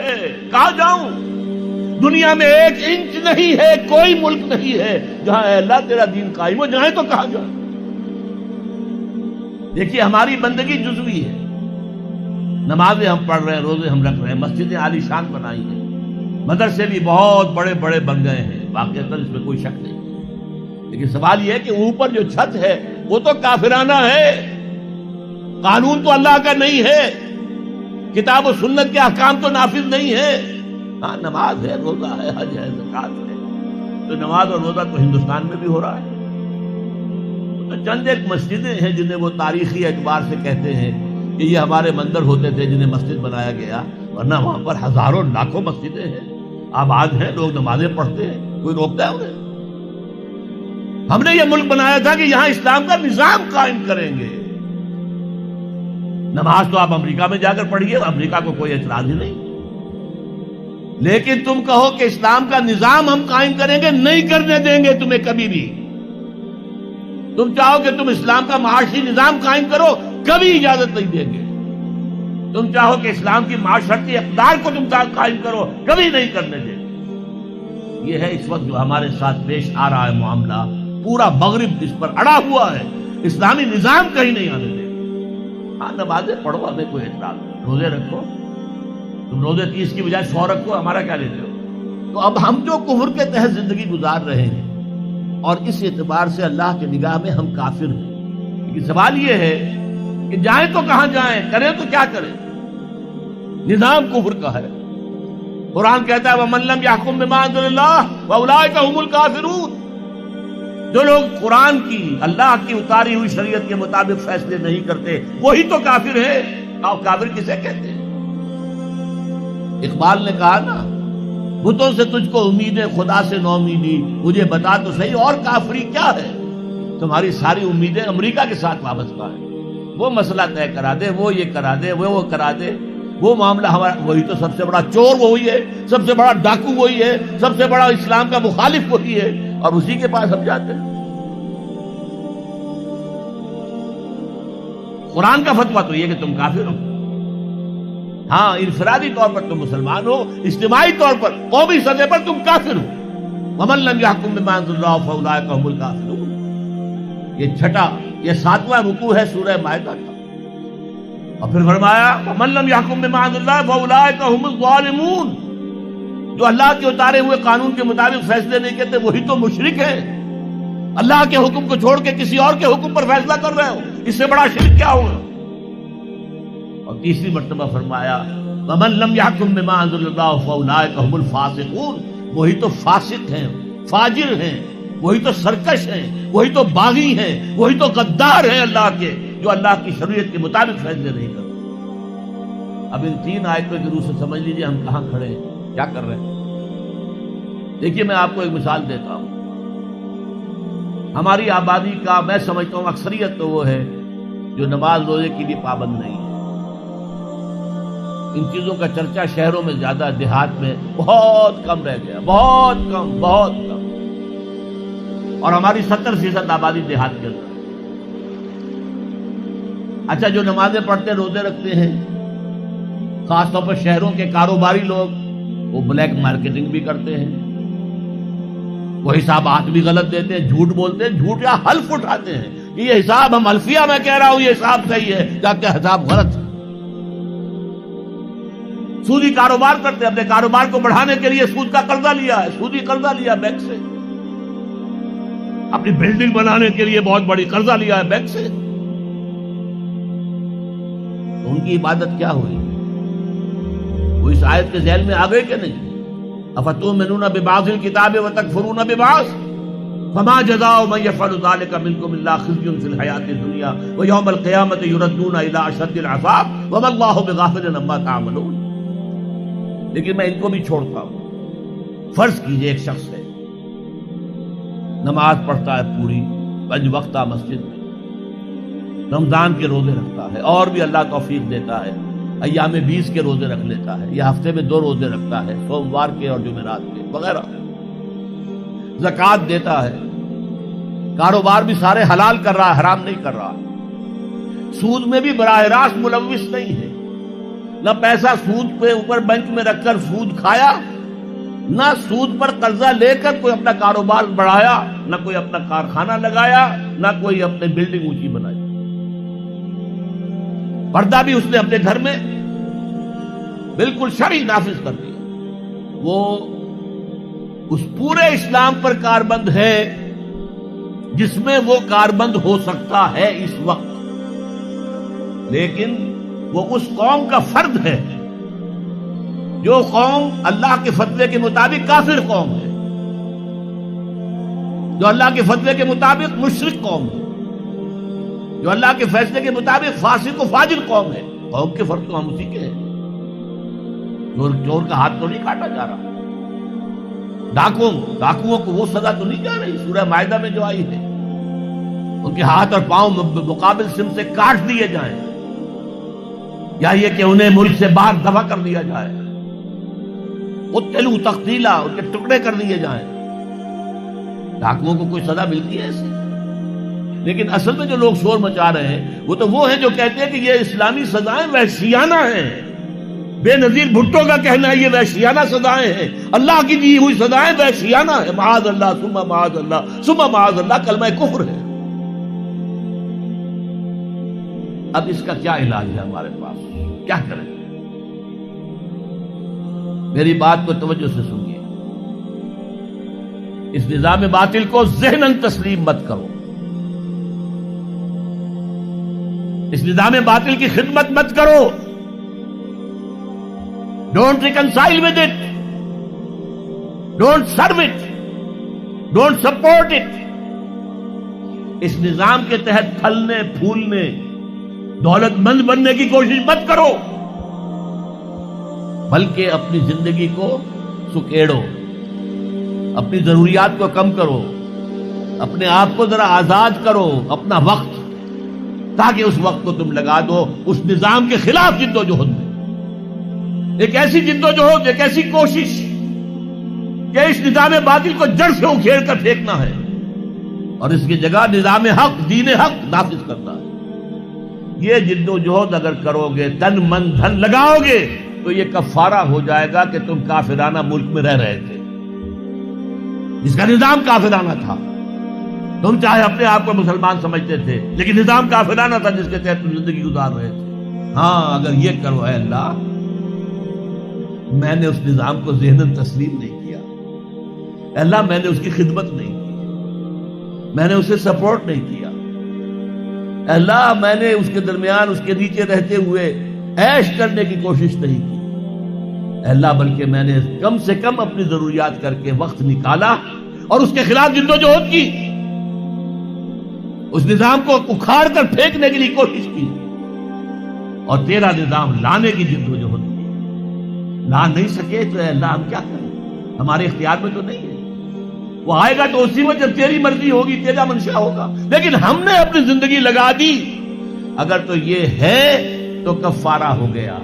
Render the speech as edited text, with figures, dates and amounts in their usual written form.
ہے، کہاں جاؤں؟ دنیا میں 1 انچ نہیں ہے، کوئی ملک نہیں ہے جہاں اے اللہ تیرا دین قائم ہو، جائیں تو کہاں جائیں؟ دیکھیے ہماری بندگی جزوی ہے، نمازیں ہم پڑھ رہے ہیں، روزے ہم رکھ رہے ہیں، مسجدیں عالی شان بنائی ہیں، مدرسے بھی بہت بڑے بڑے بن گئے ہیں، واقعتاً اس میں کوئی شک نہیں، لیکن سوال یہ ہے کہ اوپر جو چھت ہے وہ تو کافرانہ ہے، قانون تو اللہ کا نہیں ہے، کتاب و سنت کے احکام تو نافذ نہیں ہے۔ ہاں نماز ہے، روزہ ہے، حج ہے، زکوٰۃ ہے، تو نماز اور روزہ تو ہندوستان میں بھی ہو رہا ہے۔ تو چند ایک مسجدیں ہیں جنہیں وہ تاریخی اعتبار سے کہتے ہیں کہ یہ ہمارے مندر ہوتے تھے جنہیں مسجد بنایا گیا، ورنہ وہاں پر ہزاروں لاکھوں مسجدیں ہیں، آباد ہیں، لوگ نمازیں پڑھتے ہیں، کوئی روکتا ہے انہیں؟ ہم نے یہ ملک بنایا تھا کہ یہاں اسلام کا نظام قائم کریں گے۔ نماز تو آپ امریکہ میں جا کر پڑھیے، امریکہ کو کوئی اعتراض ہی نہیں، لیکن تم کہو کہ اسلام کا نظام ہم قائم کریں گے، نہیں کرنے دیں گے تمہیں کبھی بھی۔ تم چاہو کہ تم اسلام کا معاشی نظام قائم کرو، کبھی اجازت نہیں دیں گے۔ تم چاہو کہ اسلام کی معاشرتی اقدار کو تم قائم کرو، کبھی نہیں کرنے دیں گے۔ یہ ہے اس وقت جو ہمارے ساتھ پیش آ رہا ہے معاملہ، پورا مغرب اس پر اڑا ہوا ہے، اسلامی نظام کہیں نہیں آنے دے۔ ہاں نمازیں پڑھو، ہمیں کوئی اعتراض نہیں، روزے رکھو، تم روزے 30 کی بجائے 100 رکھو، ہمارا کیا لیتے ہو؟ تو اب ہم جو کفر کے تحت زندگی گزار رہے ہیں اور اس اعتبار سے اللہ کی نگاہ میں ہم کافر ہیں، لیکن سوال یہ ہے کہ جائیں تو کہاں جائیں، کریں تو کیا کریں؟ نظام کفر کا ہے۔ قرآن کہتا ہے وَمَن لَّمْ يَحْكُم بِمَا أَنزَلَ اللَّهُ فَأُولَٰئِكَ هُمُ الْكَافِرُونَ۔ جو لوگ قرآن کی، اللہ کی اتاری ہوئی شریعت کے مطابق فیصلے نہیں کرتے، وہی تو کافر ہے۔ اور کافر کسے کہتے ہیں؟ اقبال نے کہا نا، بتوں سے تجھ کو امید ہے، خدا سے نو امیدی، مجھے بتا تو صحیح اور کافری کیا ہے؟ تمہاری ساری امیدیں امریکہ کے ساتھ وابستہ ہیں، وہ مسئلہ طے کرا دے، وہ یہ کرا دے، وہ کرا دے، وہ معاملہ ہمارا، وہی تو سب سے بڑا چور وہی ہے، سب سے بڑا ڈاکو وہی ہے، سب سے بڑا اسلام کا مخالف وہی ہے، اور اسی کے پاس ہم جاتے ہیں۔ قرآن کا فتویٰ تو یہ کہ تم کافر ہو۔ ہاں انفرادی طور پر تم مسلمان ہو، اجتماعی طور پر قومی سطح پر تم کافر ہو۔ وَمَن لَّمْ يَحْكُم بِمَا أَنزَلَ اللَّهُ فَأُولَٰئِكَ هُمُ الْكَافِرُونَ۔ یہ چھٹا، یہ 7واں رکوع ہے سورہ مائدہ کا، اور پھر فرمایا وَمَن لَّمْ يَحْكُم بِمَا أَنزَلَ اللَّهُ فَأُولَٰئِكَ هُمُ الظَّالِمُونَ۔ جو اللہ کے اتارے ہوئے قانون کے مطابق فیصلے نہیں کرتے وہی تو مشرک ہے۔ اللہ کے حکم کو چھوڑ کے کسی اور کے حکم پر فیصلہ کر رہے ہو، اس سے بڑا شرک کیا ہوگا؟ اور تیسری مرتبہ فرمایا وَمَن لَّمْ يَحْكُم بِمَا أَنزَلَ اللَّهُ فَأُولَٰئِكَ هُمُ الْفَاسِقُونَ۔ وہی تو فاسق ہیں، فاجر ہیں، وہی تو سرکش ہیں، وہی تو باغی ہیں، وہی تو غدار ہیں اللہ کے، جو اللہ کی شریعت کے مطابق فیصلے نہیں کرتے۔ اب ان 3 آیتوں کے روح سے سمجھ لیجئے ہم کہاں کھڑے ہیں، کیا کر رہے ہیں۔ دیکھیے میں آپ کو ایک مثال دیتا ہوں۔ ہماری آبادی کا میں سمجھتا ہوں اکثریت تو وہ ہے جو نماز روزے کے لیے پابند نہیں ہے۔ ان چیزوں کا چرچا شہروں میں زیادہ، دیہات میں بہت کم رہ گیا، بہت کم، بہت کم، اور ہماری 70% آبادی دیہات کے اندر۔ اچھا جو نمازیں پڑھتے روزے رکھتے ہیں، خاص طور پر شہروں کے کاروباری لوگ، وہ بلیک مارکیٹنگ بھی کرتے ہیں، وہ حسابات بھی غلط دیتے ہیں، جھوٹ بولتے ہیں، جھوٹ یا حلف اٹھاتے ہیں کہ یہ حساب ہم حلفیہ میں کہہ رہا ہوں یہ حساب صحیح ہے، جبکہ حساب غلط ہے۔ سودی کاروبار کرتے ہیں، اپنے کاروبار کو بڑھانے کے لیے سود کا قرضہ لیا ہے، سودی قرضہ لیا بینک سے، اپنی بلڈنگ بنانے کے لیے بہت بڑی قرضہ لیا ہے بینک سے، تو ان کی عبادت کیا ہوئی؟ وہ اس آیت کے ذیل میں آ گئے کہ نہیں؟ افتؤمنون ببعض الکتاب وتکفرون ببعض فما جزاء من يفعل ذلك منكم الا خزي في الحياة الدنيا ويوم القيامة يردون الى اشد العذاب وما الله بغافل عما تعملون۔ لیکن میں ان کو بھی چھوڑتا ہوں۔ فرض کیجئے ایک شخص ہے، نماز پڑھتا ہے پوری 5 وقتہ مسجد میں، رمضان کے روزے رکھتا ہے، اور بھی اللہ توفیق دیتا ہے، ایام 20 کے روزے رکھ لیتا ہے، یا ہفتے میں 2 روزے رکھتا ہے، سوموار کے اور جمعرات کے وغیرہ، زکوٰۃ دیتا ہے، کاروبار بھی سارے حلال کر رہا ہے، حرام نہیں کر رہا، سود میں بھی براہ راست ملوث نہیں ہے، نہ پیسہ سود پہ اوپر بینک میں رکھ کر سود کھایا، نہ سود پر قرضہ لے کر کوئی اپنا کاروبار بڑھایا، نہ کوئی اپنا کارخانہ لگایا، نہ کوئی اپنی بلڈنگ اونچی بنائی۔ پردہ بھی اس نے اپنے گھر میں بالکل شرعی نافذ کر دیا۔ وہ اس پورے اسلام پر کاربند ہے جس میں وہ کاربند ہو سکتا ہے اس وقت، لیکن وہ اس قوم کا فرد ہے جو قوم اللہ کے فتوے کے مطابق کافر قوم ہے، جو اللہ کے فتوے کے مطابق مشرک قوم ہے، جو اللہ کے فیصلے کے مطابق فاسق و فاجر قوم ہے۔ قوم کے فرد تو ہم اسی کے ہیں۔ چور کا ہاتھ تو نہیں کاٹا جا رہا، ڈاکوؤں کو وہ سزا تو نہیں جا رہی سورہ مائدہ میں جو آئی ہے، ان کے ہاتھ اور پاؤں مقابل سم سے کاٹ دیے جائیں، یا یہ کہ انہیں ملک سے باہر دفع کر دیا جائے، قتلوا تقتیلا، ان کے ٹکڑے کر دیے جائیں۔ ڈاکوؤں کو کوئی سزا ملتی ہے ایسی؟ لیکن اصل میں جو لوگ شور مچا رہے ہیں وہ ہیں جو کہتے ہیں کہ یہ اسلامی سزائیں وحشیانہ ہیں۔ بے نظیر بھٹو کا کہنا ہے یہ وحشیانہ سزائیں ہیں، اللہ کی دی ہوئی سزائیں وحشیانہ ہیں۔ معاذ اللہ ثم معاذ اللہ ثم معاذ اللہ کلمہ کفر ہے۔ اب اس کا کیا علاج ہے ہمارے پاس؟ کیا کریں؟ میری بات کو توجہ سے سنیے، اس نظام باطل کو ذہناً تسلیم مت کرو، اس نظام باطل کی خدمت مت کرو، don't reconcile with it, don't serve it, don't support it. اس نظام کے تحت پھلنے پھولنے دولت مند بننے کی کوشش مت کرو، بلکہ اپنی زندگی کو سکیڑو، اپنی ضروریات کو کم کرو، اپنے آپ کو ذرا آزاد کرو، اپنا وقت، تاکہ اس وقت کو تم لگا دو اس نظام کے خلاف جدوجہد میں۔ ایک ایسی جدوجہد، ایک ایسی کوشش کہ اس نظام باطل کو جڑ سے اکھیڑ کر پھینکنا ہے اور اس کی جگہ نظام حق، دین حق نافذ کرنا ہے۔ یہ جدوجہد اگر کرو گے، تن من دھن لگاؤ گے، تو یہ کفارہ ہو جائے گا کہ تم کافرانہ ملک میں رہ رہے تھے، جس کا نظام کافرانہ تھا۔ تم چاہے اپنے آپ کو مسلمان سمجھتے تھے، لیکن نظام کافرانہ تھا جس کے تحت تم زندگی گزار رہے تھے۔ ہاں، اگر یہ کرو، اے اللہ میں نے اس نظام کو ذہناً تسلیم نہیں کیا، اے اللہ میں نے اس کی خدمت نہیں کی، میں نے اسے سپورٹ نہیں کیا، اے اللہ میں نے اس کے درمیان اس کے نیچے رہتے ہوئے عیش کرنے کی کوشش نہیں کی، اے اللہ بلکہ میں نے کم سے کم اپنی ضروریات کر کے وقت نکالا اور اس کے خلاف جدوجہد کی، اس نظام کو اکھاڑ کر پھینکنے کے لیے کوشش کی، اور تیرا نظام لانے کی جدوجہد کی۔ لا نہیں سکے تو اے اللہ ہم کیا کریں؟ ہمارے اختیار میں تو نہیں ہے، وہ آئے گا تو اسی وقت جب تیری مرضی ہوگی، تیرا منشا ہوگا، لیکن ہم نے اپنی زندگی لگا دی۔ اگر تو یہ ہے تو کفارہ ہو گیا۔